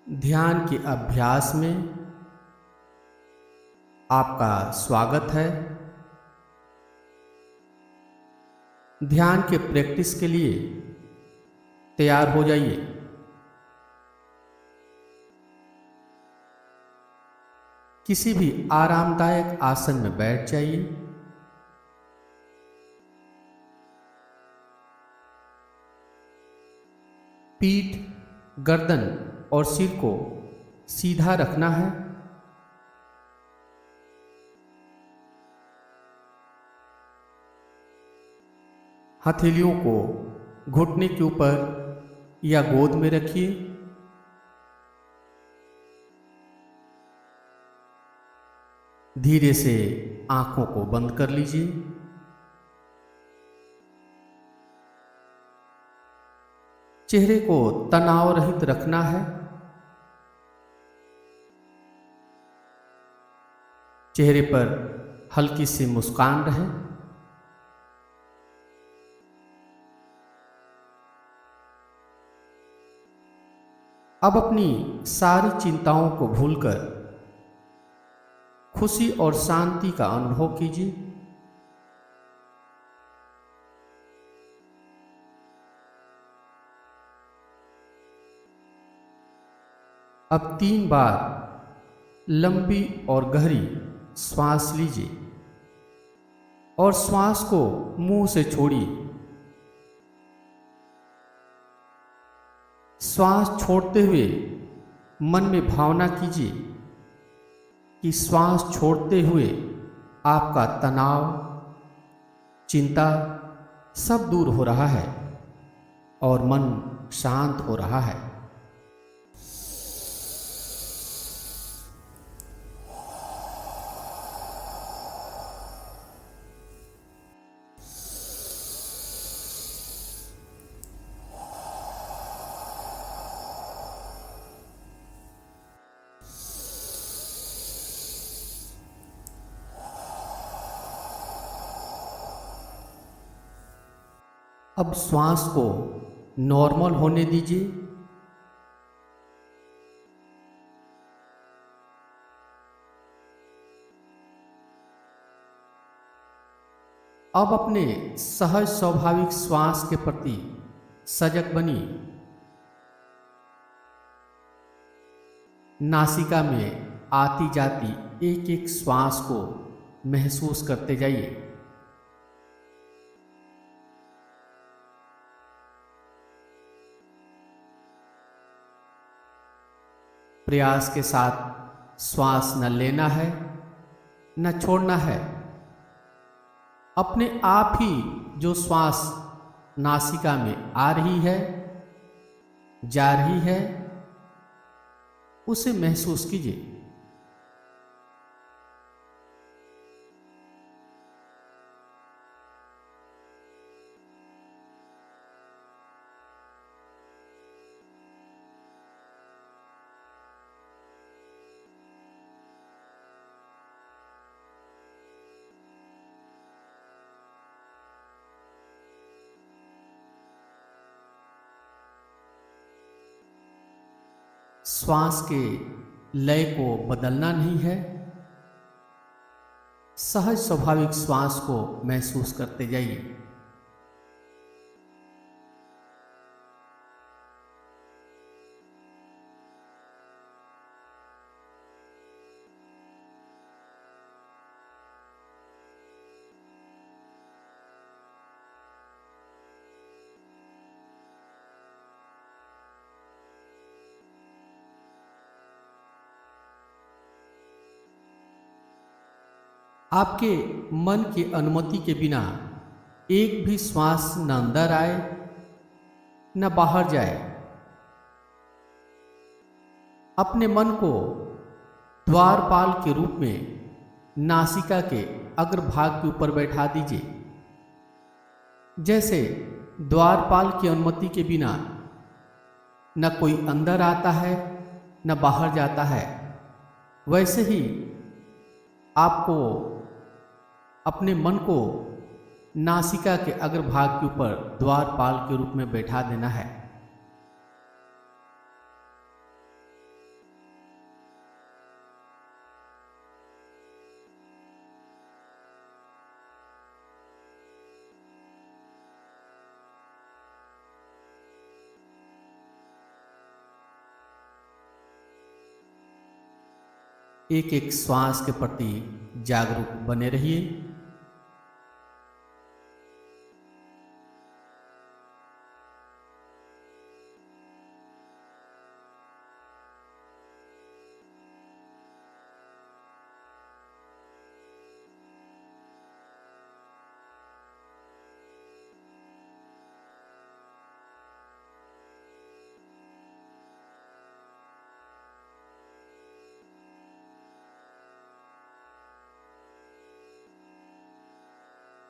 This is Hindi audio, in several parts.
ध्यान के अभ्यास में आपका स्वागत है। ध्यान के प्रैक्टिस के लिए तैयार हो जाइए। किसी भी आरामदायक आसन में बैठ जाइए। पीठ, गर्दन और सिर को सीधा रखना है। हथेलियों को घुटने के ऊपर या गोद में रखिए। धीरे से आंखों को बंद कर लीजिए। चेहरे को तनाव रहित रखना है। चेहरे पर हल्की सी मुस्कान रहे। अब अपनी सारी चिंताओं को भूलकर खुशी और शांति का अनुभव कीजिए। अब 3 बार लंबी और गहरी श्वास लीजिए और श्वास को मुंह से छोड़िए। श्वास छोड़ते हुए मन में भावना कीजिए कि श्वास छोड़ते हुए आपका तनाव, चिंता सब दूर हो रहा है और मन शांत हो रहा है। अब श्वास को नॉर्मल होने दीजिए। अब अपने सहज स्वाभाविक श्वास के प्रति सजग बनिए। नासिका में आती जाती एक एक श्वास को महसूस करते जाइए। प्रयास के साथ श्वास न लेना है न छोड़ना है। अपने आप ही जो श्वास नासिका में आ रही है, जा रही है, उसे महसूस कीजिए। श्वास के लय को बदलना नहीं है। सहज स्वाभाविक श्वास को महसूस करते जाइए। आपके मन की अनुमति के बिना एक भी श्वास न अंदर आए न बाहर जाए। अपने मन को द्वारपाल के रूप में नासिका के अग्रभाग के ऊपर बैठा दीजिए। जैसे द्वारपाल की अनुमति के बिना न कोई अंदर आता है न बाहर जाता है, वैसे ही आपको अपने मन को नासिका के अग्रभाग के ऊपर द्वारपाल के रूप में बैठा देना है। एक एक श्वास के प्रति जागरूक बने रहिए।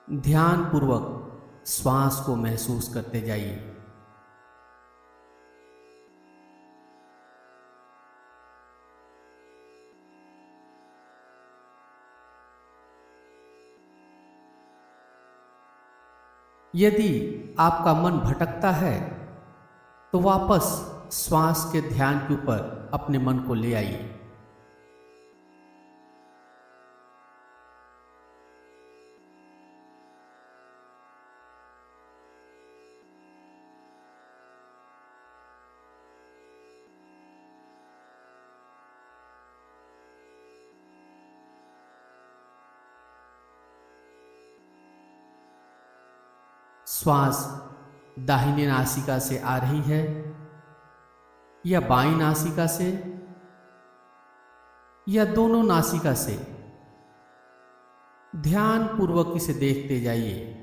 ध्यान पूर्वक श्वास को महसूस करते जाइए। यदि आपका मन भटकता है तो वापस श्वास के ध्यान के ऊपर अपने मन को ले आइए। श्वास दाहिने नासिका से आ रही है या बाईं नासिका से या दोनों नासिका से, ध्यान पूर्वक इसे देखते जाइए।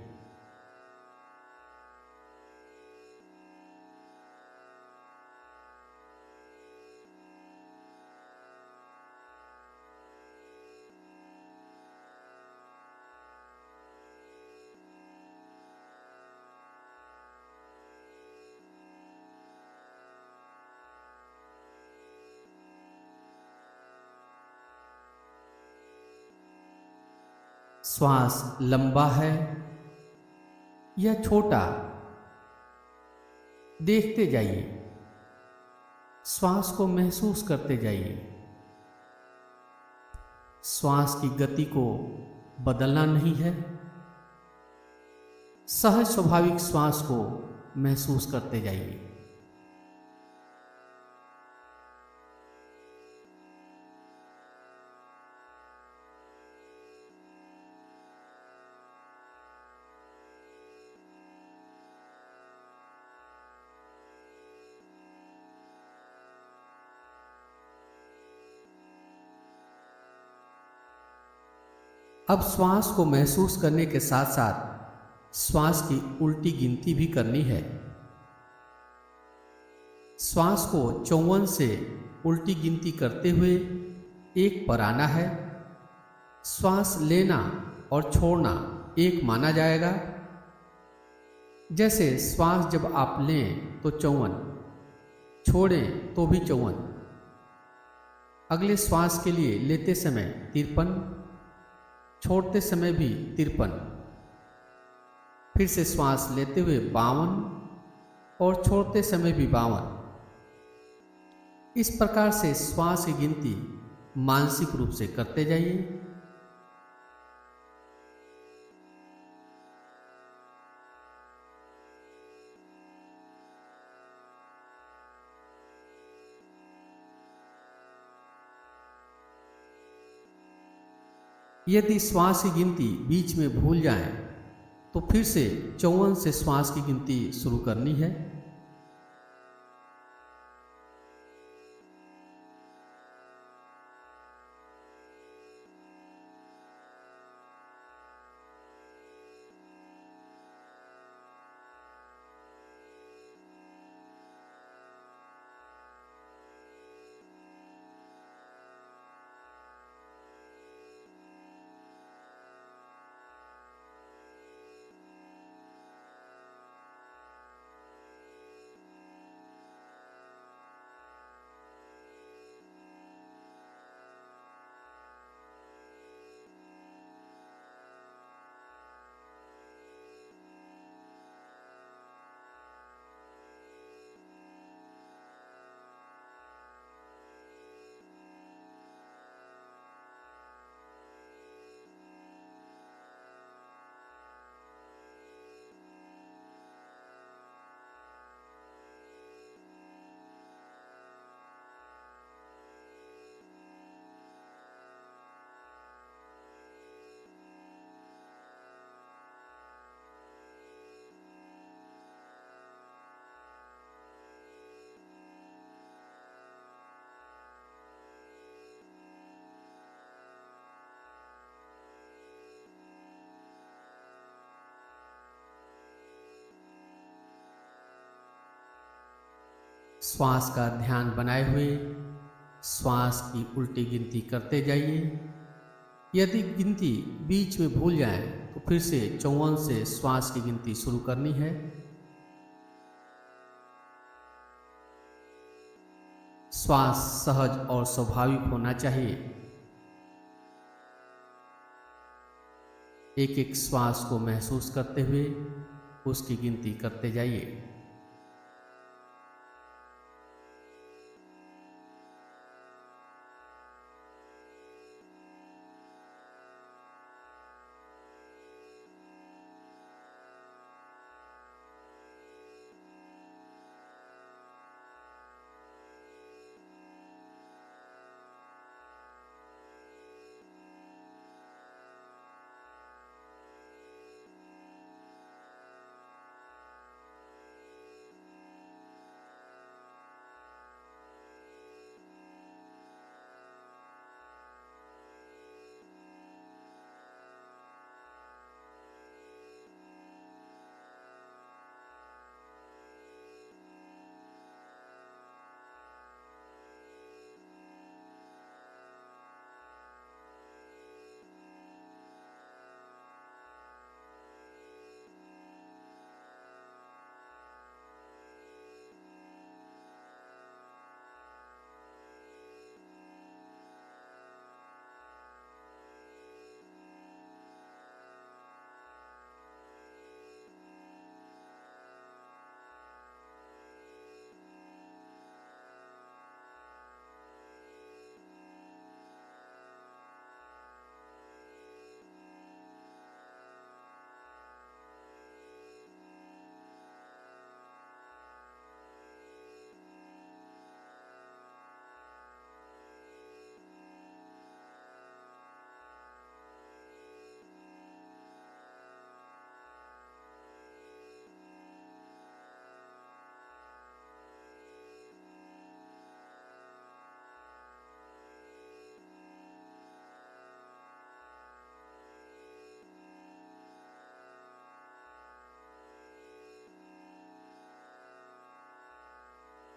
श्वास लंबा है या छोटा, देखते जाइए। श्वास को महसूस करते जाइए। श्वास की गति को बदलना नहीं है, सहज स्वाभाविक श्वास को महसूस करते जाइए। अब श्वास को महसूस करने के साथ साथ श्वास की उल्टी गिनती भी करनी है। श्वास को 54 से उल्टी गिनती करते हुए 1 पर आना है। श्वास लेना और छोड़ना 1 माना जाएगा। जैसे श्वास जब आप लें तो 54, छोड़ें तो भी 54। अगले श्वास के लिए लेते समय 53, छोड़ते समय भी 53। फिर से श्वास लेते हुए 52 और छोड़ते समय भी 52। इस प्रकार से श्वास की गिनती मानसिक रूप से करते जाइए। यदि श्वास की गिनती बीच में भूल जाएं, तो फिर से 54 से श्वास की गिनती शुरू करनी है। श्वास का ध्यान बनाए हुए श्वास की उल्टी गिनती करते जाइए। यदि गिनती बीच में भूल जाए तो फिर से 54 से श्वास की गिनती शुरू करनी है। श्वास सहज और स्वाभाविक होना चाहिए। एक एक श्वास को महसूस करते हुए उसकी गिनती करते जाइए।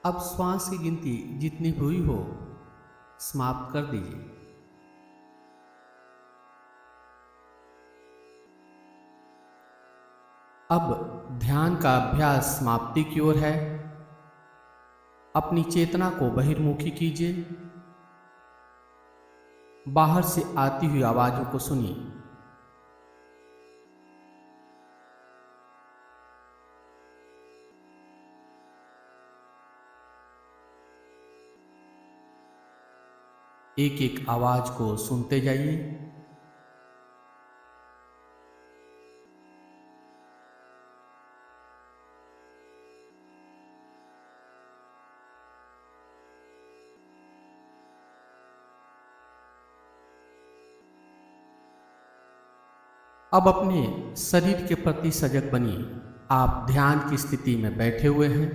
अब श्वास की गिनती जितनी हुई हो समाप्त कर दीजिए। अब ध्यान का अभ्यास समाप्ति की ओर है। अपनी चेतना को बहिर्मुखी कीजिए। बाहर से आती हुई आवाजों को सुनिए। एक एक आवाज को सुनते जाइए। अब अपने शरीर के प्रति सजग बनिए। आप ध्यान की स्थिति में बैठे हुए हैं।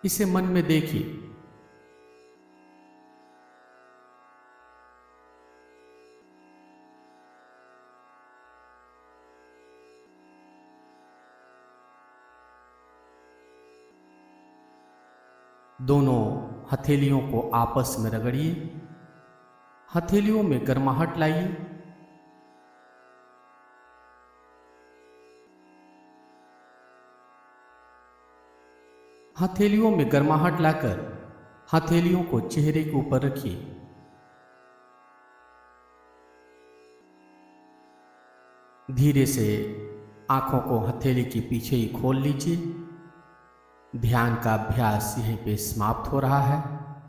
इसे मन में देखिए। दोनों हथेलियों को आपस में रगड़िए। हथेलियों में गर्माहट लाइए। हथेलियों में गर्माहट लाकर हथेलियों को चेहरे के ऊपर रखिए। धीरे से आंखों को हथेली के पीछे ही खोल लीजिए। ध्यान का अभ्यास यहीं पे समाप्त हो रहा है।